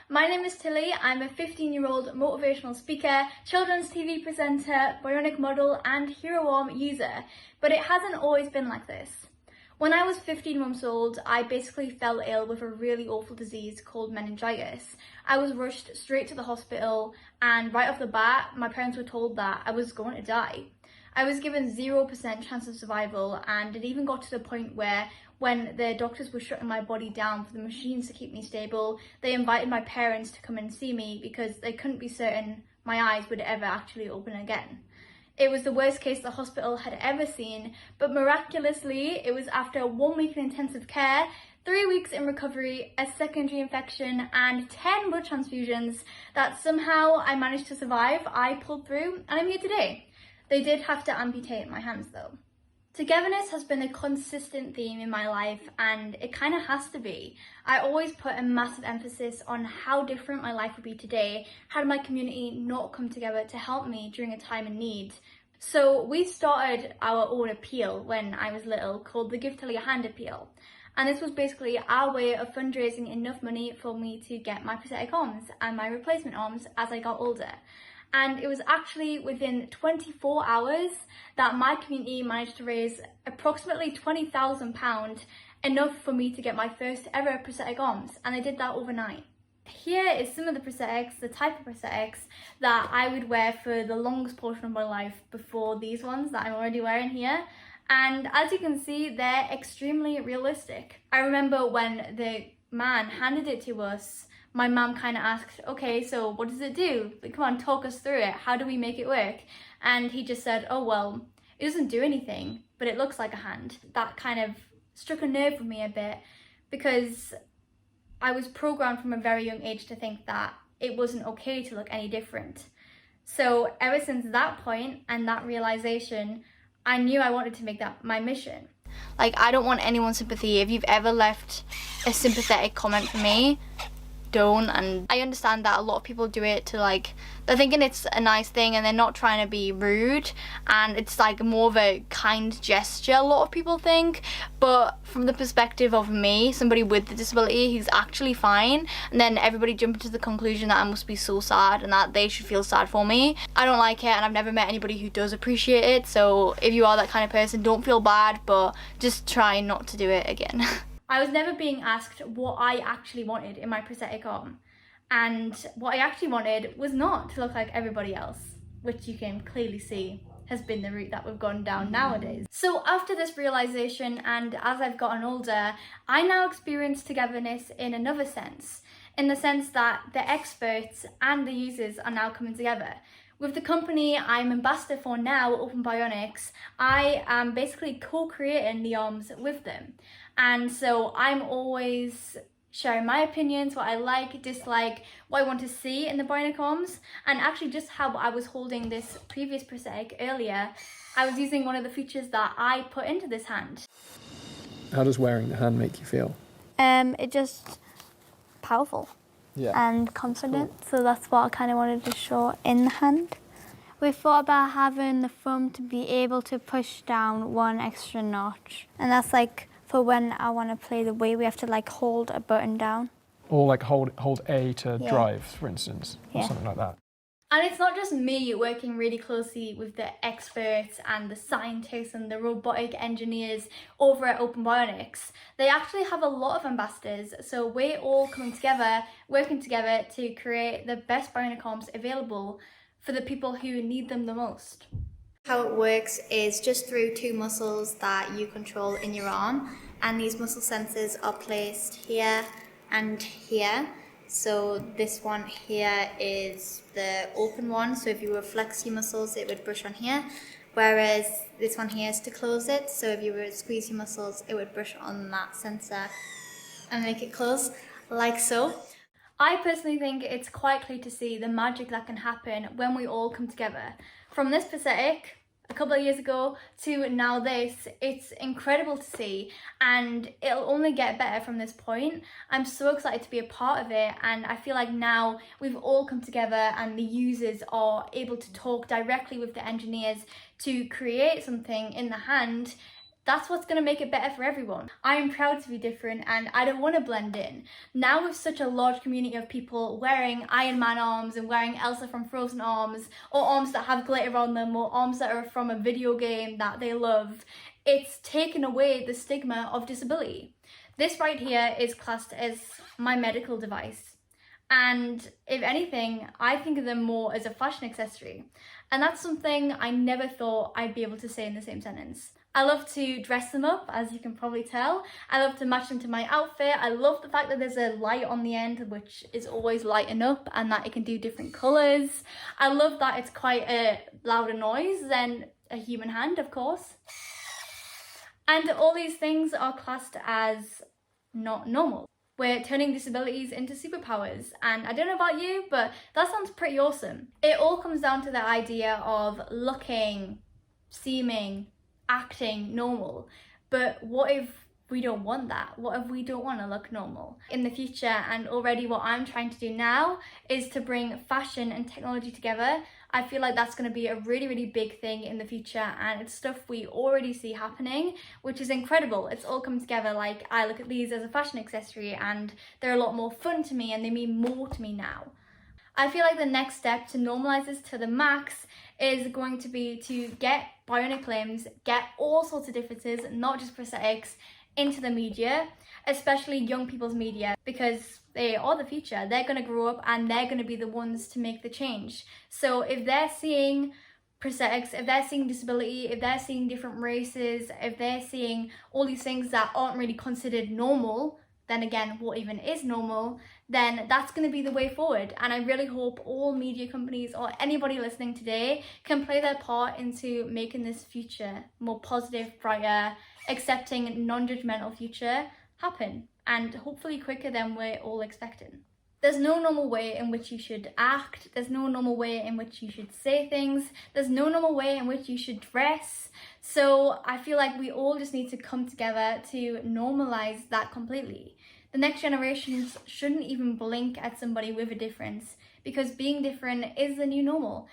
my name is Tilly. I'm a 15-year-old motivational speaker, children's TV presenter, bionic model and Hero Arm user, but it hasn't always been like this. When I was 15 months old, I basically fell ill with a really awful disease called meningitis. I was rushed straight to the hospital and right off the bat, my parents were told that I was going to die. I was given 0% chance of survival, and it even got to the point where when the doctors were shutting my body down for the machines to keep me stable, they invited my parents to come and see me because they couldn't be certain my eyes would ever actually open again. It was the worst case the hospital had ever seen, but miraculously, it was after 1 week in intensive care, 3 weeks in recovery, a secondary infection, and 10 blood transfusions that somehow I managed to survive. I pulled through, and I'm here today. They did have to amputate my hands though. Togetherness has been a consistent theme in my life, and it kind of has to be. I always put a massive emphasis on how different my life would be today had my community not come together to help me during a time of need. So we started our own appeal when I was little called the Give Tilly a Hand appeal. And this was basically our way of fundraising enough money for me to get my prosthetic arms and my replacement arms as I got older. And it was actually within 24 hours that my community managed to raise approximately £20,000, enough for me to get my first ever prosthetic arms, and I did that overnight. Here is some of the prosthetics, the type of prosthetics that I would wear for the longest portion of my life before these ones that I'm already wearing here. And as you can see, they're extremely realistic. I remember when the man handed it to us, my mum kind of asked, okay, so what does it do? Like, come on, talk us through it. How do we make it work? And he just said, oh, well, it doesn't do anything, but it looks like a hand. That kind of struck a nerve with me a bit because I was programmed from a very young age to think that it wasn't okay to look any different. So ever since that point and that realization, I knew I wanted to make that my mission. Like, I don't want anyone's sympathy. If you've ever left a sympathetic comment for me, don't. And I understand that a lot of people do it to, like, they're thinking it's a nice thing and they're not trying to be rude, and it's like more of a kind gesture, a lot of people think. But from the perspective of me, somebody with the disability, he's actually fine, and then everybody jump to the conclusion that I must be so sad and that they should feel sad for me. I don't like it, and I've never met anybody who does appreciate it. So if you are that kind of person, don't feel bad, but just try not to do it again. I was never being asked what I actually wanted in my prosthetic arm, and what I actually wanted was not to look like everybody else, which you can clearly see has been the route that we've gone down nowadays. So after this realization, and as I've gotten older, I now experience togetherness in another sense, in the sense that the experts and the users are now coming together. With the company I'm ambassador for now, Open Bionics, I am basically co-creating the arms with them. And so I'm always sharing my opinions, what I like, dislike, what I want to see in the bionic arms. And actually, just how I was holding this previous prosthetic earlier, I was using one of the features that I put into this hand. How does wearing the hand make you feel? It just powerful. Yeah. And confident, so that's what I kind of wanted to show in the hand. We thought about having the thumb to be able to push down one extra notch, and that's like for when I want to play the Wii, we have to like hold a button down. Or like hold A to drive, for instance, or something like that. And it's not just me working really closely with the experts and the scientists and the robotic engineers over at Open Bionics. They actually have a lot of ambassadors, so we're all coming together, working together to create the best bionic arms available for the people who need them the most. How it works is just through two muscles that you control in your arm, and these muscle sensors are placed here and here. So this one here is the open one, so if you were to flex your muscles it would brush on here, whereas this one here is to close it, so if you were to squeeze your muscles it would brush on that sensor and make it close, like so. I personally think it's quite clear to see the magic that can happen when we all come together. From this prosthetic a couple of years ago to now this, it's incredible to see, and it'll only get better from this point. I'm so excited to be a part of it, and I feel like now we've all come together and the users are able to talk directly with the engineers to create something in the hand That's what's going to make it better for everyone. I am proud to be different and I don't want to blend in. Now with such a large community of people wearing Iron Man arms and wearing Elsa from Frozen arms, or arms that have glitter on them, or arms that are from a video game that they love, it's taken away the stigma of disability. This right here is classed as my medical device. And if anything, I think of them more as a fashion accessory. And that's something I never thought I'd be able to say in the same sentence. I love to dress them up, as you can probably tell. I love to match them to my outfit. I love the fact that there's a light on the end, which is always lighting up, and that it can do different colours. I love that it's quite a louder noise than a human hand, of course. And all these things are classed as not normal. We're turning disabilities into superpowers, and I don't know about you, but that sounds pretty awesome. It all comes down to the idea of looking, seeming, acting normal. But what if we don't want that? What if we don't want to look normal in the future? And already what I'm trying to do now is to bring fashion and technology together. I feel like that's going to be a really, really big thing in the future, and it's stuff we already see happening, which is incredible. It's all come together. Like, I look at these as a fashion accessory and they're a lot more fun to me and they mean more to me now. I feel like the next step to normalise this to the max is going to be to get bionic limbs, get all sorts of differences, not just prosthetics, into the media, especially young people's media, because they are the future. They're going to grow up and they're going to be the ones to make the change. So if they're seeing prosthetics, if they're seeing disability, if they're seeing different races, if they're seeing all these things that aren't really considered normal, then again, what even is normal, then that's going to be the way forward. And I really hope all media companies or anybody listening today can play their part into making this future more positive, brighter, accepting, non-judgmental future happen, and hopefully quicker than we're all expecting. There's no normal way in which you should act. There's no normal way in which you should say things. There's no normal way in which you should dress. So I feel like we all just need to come together to normalize that completely. The next generations shouldn't even blink at somebody with a difference, because being different is the new normal.